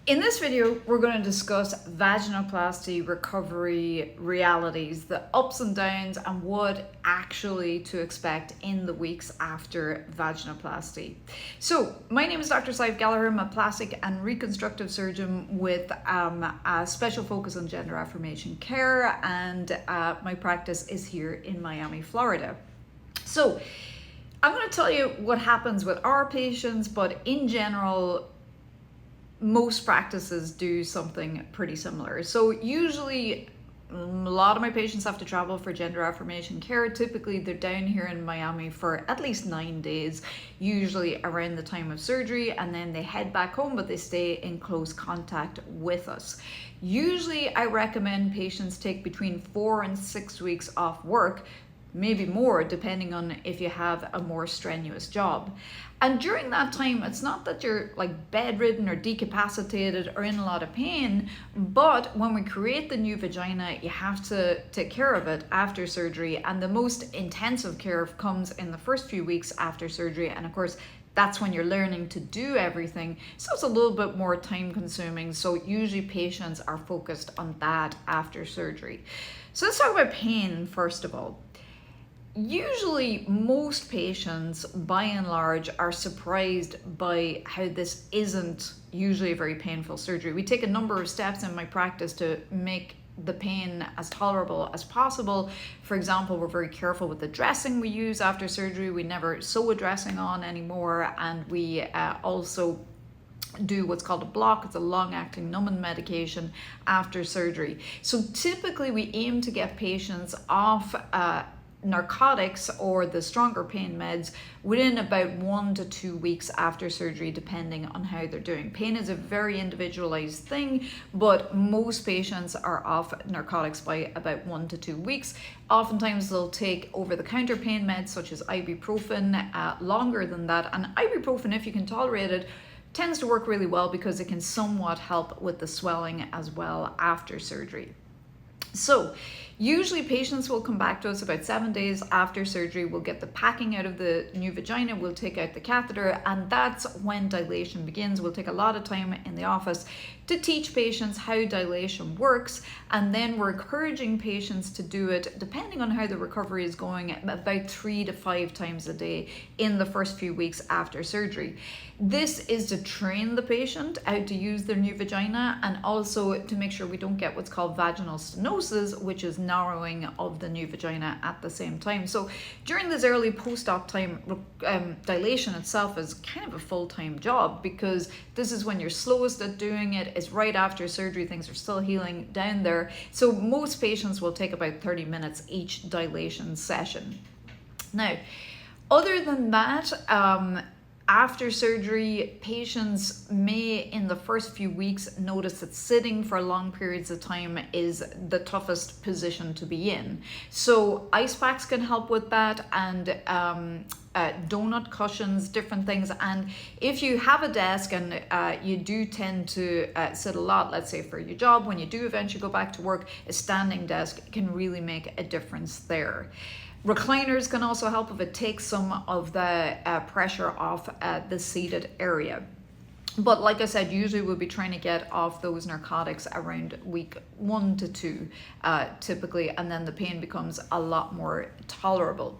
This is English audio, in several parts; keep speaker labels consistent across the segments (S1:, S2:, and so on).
S1: In this video, we're going to discuss vaginoplasty recovery realities, the ups and downs, and what actually to expect in the weeks after vaginoplasty. So, my name is Dr. Saif Gallagher. I'm a plastic and reconstructive surgeon with a special focus on gender affirmation care, and my practice is here in Miami, Florida. So, I'm going to tell you what happens with our patients, but in general, most practices do something pretty similar. So usually a lot of my patients have to travel for gender affirmation care. Typically they're down here in Miami for at least 9 days, usually around the time of surgery, and then they head back home, but they stay in close contact with us. Usually I recommend patients take between 4 and 6 weeks off work, maybe more depending on if you have a more strenuous job. And during that time, it's not that you're like bedridden or decapacitated or in a lot of pain, but when we create the new vagina, you have to take care of it after surgery, and the most intensive care comes in the first few weeks after surgery. And of course, that's when you're learning to do everything, so it's a little bit more time consuming. So usually patients are focused on that after surgery. So let's talk about pain first of all. Usually most patients by and large are surprised by how this isn't usually a very painful surgery. We take a number of steps in my practice to make the pain as tolerable as possible. For example, we're very careful with the dressing we use after surgery. We never sew a dressing on anymore, and we also do what's called a block. It's a long-acting numbing medication after surgery. So typically we aim to get patients off narcotics or the stronger pain meds within about 1 to 2 weeks after surgery, depending on how they're doing. Pain is a very individualized thing, but most patients are off narcotics by about 1 to 2 weeks. Oftentimes they'll take over-the-counter pain meds such as ibuprofen longer than that, and ibuprofen, if you can tolerate it, tends to work really well because it can somewhat help with the swelling as well after surgery. So usually patients will come back to us about 7 days after surgery. We'll get the packing out of the new vagina, we'll take out the catheter, and that's when dilation begins. We'll take a lot of time in the office to teach patients how dilation works, and then we're encouraging patients to do it, depending on how the recovery is going, about 3 to 5 times a day in the first few weeks after surgery. This is to train the patient how to use their new vagina, and also to make sure we don't get what's called vaginal stenosis, which is narrowing of the new vagina at the same time. So during this early post-op time, dilation itself is kind of a full-time job, because this is when you're slowest at doing it. It's right after surgery, things are still healing down there. So most patients will take about 30 minutes each dilation session. Now, other than that, after surgery, patients may, in the first few weeks, notice that sitting for long periods of time is the toughest position to be in. So ice packs can help with that, and donut cushions, different things. And if you have a desk and you do tend to sit a lot, let's say for your job, when you do eventually go back to work, a standing desk can really make a difference there. Recliners can also help if it takes some of the pressure off the seated area. But like I said, usually we'll be trying to get off those narcotics around week 1 to 2 typically, and then the pain becomes a lot more tolerable.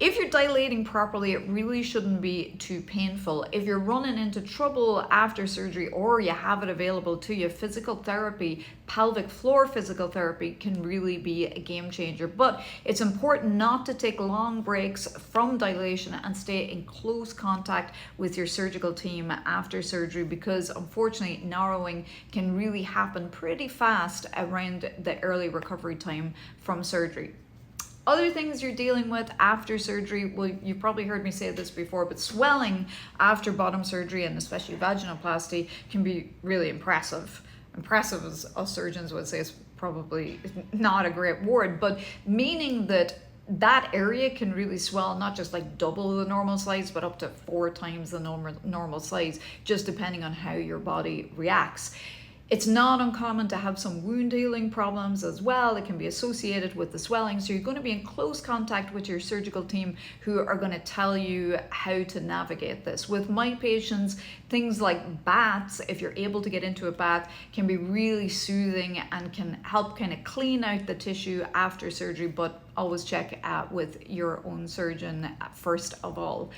S1: If you're dilating properly, it really shouldn't be too painful. If you're running into trouble after surgery or you have it available to you, physical therapy, pelvic floor physical therapy can really be a game changer. But it's important not to take long breaks from dilation and stay in close contact with your surgical team after surgery, because unfortunately narrowing can really happen pretty fast around the early recovery time from surgery. Other things you're dealing with after surgery, well, you've probably heard me say this before, but swelling after bottom surgery, and especially vaginoplasty, can be really impressive. Impressive, as us surgeons would say, is probably not a great word, but meaning that that area can really swell, not just like double the normal size, but up to 4 times the normal size, just depending on how your body reacts. It's not uncommon to have some wound healing problems as well. It can be associated with the swelling. So you're going to be in close contact with your surgical team who are going to tell you how to navigate this. With my patients, things like baths, if you're able to get into a bath, can be really soothing and can help kind of clean out the tissue after surgery, but always check with your own surgeon first of all.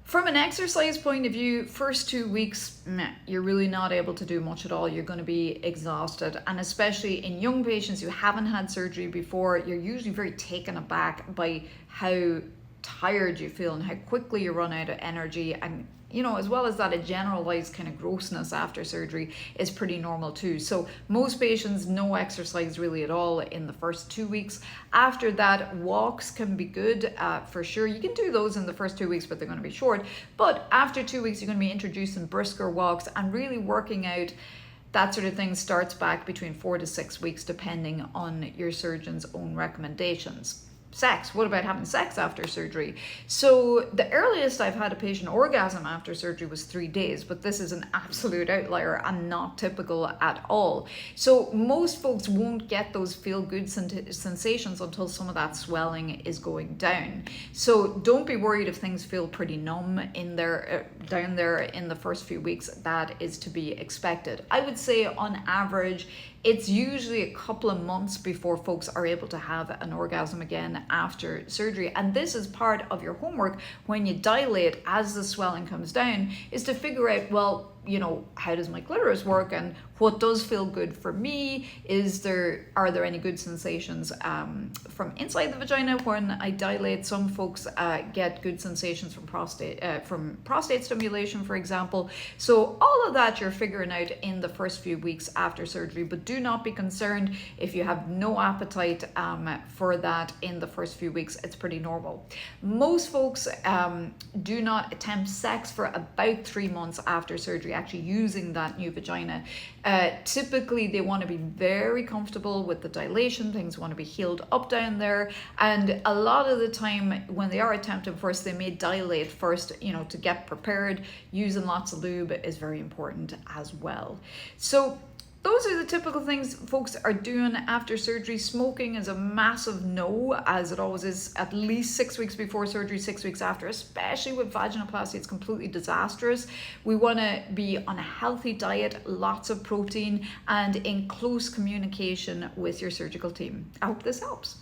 S1: From an exercise point of view, first 2 weeks, you're really not able to do much at all. You're going to be exhausted. And especially in young patients who haven't had surgery before, you're usually very taken aback by how tired you feel and how quickly you run out of energy. And as well as that, a generalized kind of grossness after surgery is pretty normal too. So most patients, no exercise really at all in the first 2 weeks. After that, walks can be good for sure. You can do those in the first 2 weeks, but they're going to be short. But after 2 weeks, you're going to be introducing brisker walks and really working out. That sort of thing starts back between 4 to 6 weeks, depending on your surgeon's own recommendations. Sex. What about having sex after surgery? So the earliest I've had a patient orgasm after surgery was 3 days, but this is an absolute outlier and not typical at all. So most folks won't get those feel-good sensations until some of that swelling is going down. So don't be worried if things feel pretty numb in there, down there in the first few weeks. That is to be expected. I would say on average, it's usually a couple of months before folks are able to have an orgasm again after surgery. And this is part of your homework when you dilate as the swelling comes down, is to figure out, well, how does my clitoris work and what does feel good for me? Are there any good sensations from inside the vagina when I dilate? Some folks get good sensations from prostate stimulation, for example. So all of that you're figuring out in the first few weeks after surgery, but do not be concerned if you have no appetite for that in the first few weeks. It's pretty normal. Most folks do not attempt sex for about 3 months after surgery, actually using that new vagina. Typically they want to be very comfortable with the dilation. Things want to be healed up down there, and a lot of the time when they are attempting first, they may dilate first, to get prepared. Using lots of lube is very important as well. So those are the typical things folks are doing after surgery. Smoking is a massive no, as it always is, at least 6 weeks before surgery, 6 weeks after, especially with vaginoplasty. It's completely disastrous. We want to be on a healthy diet, lots of protein, and in close communication with your surgical team. I hope this helps.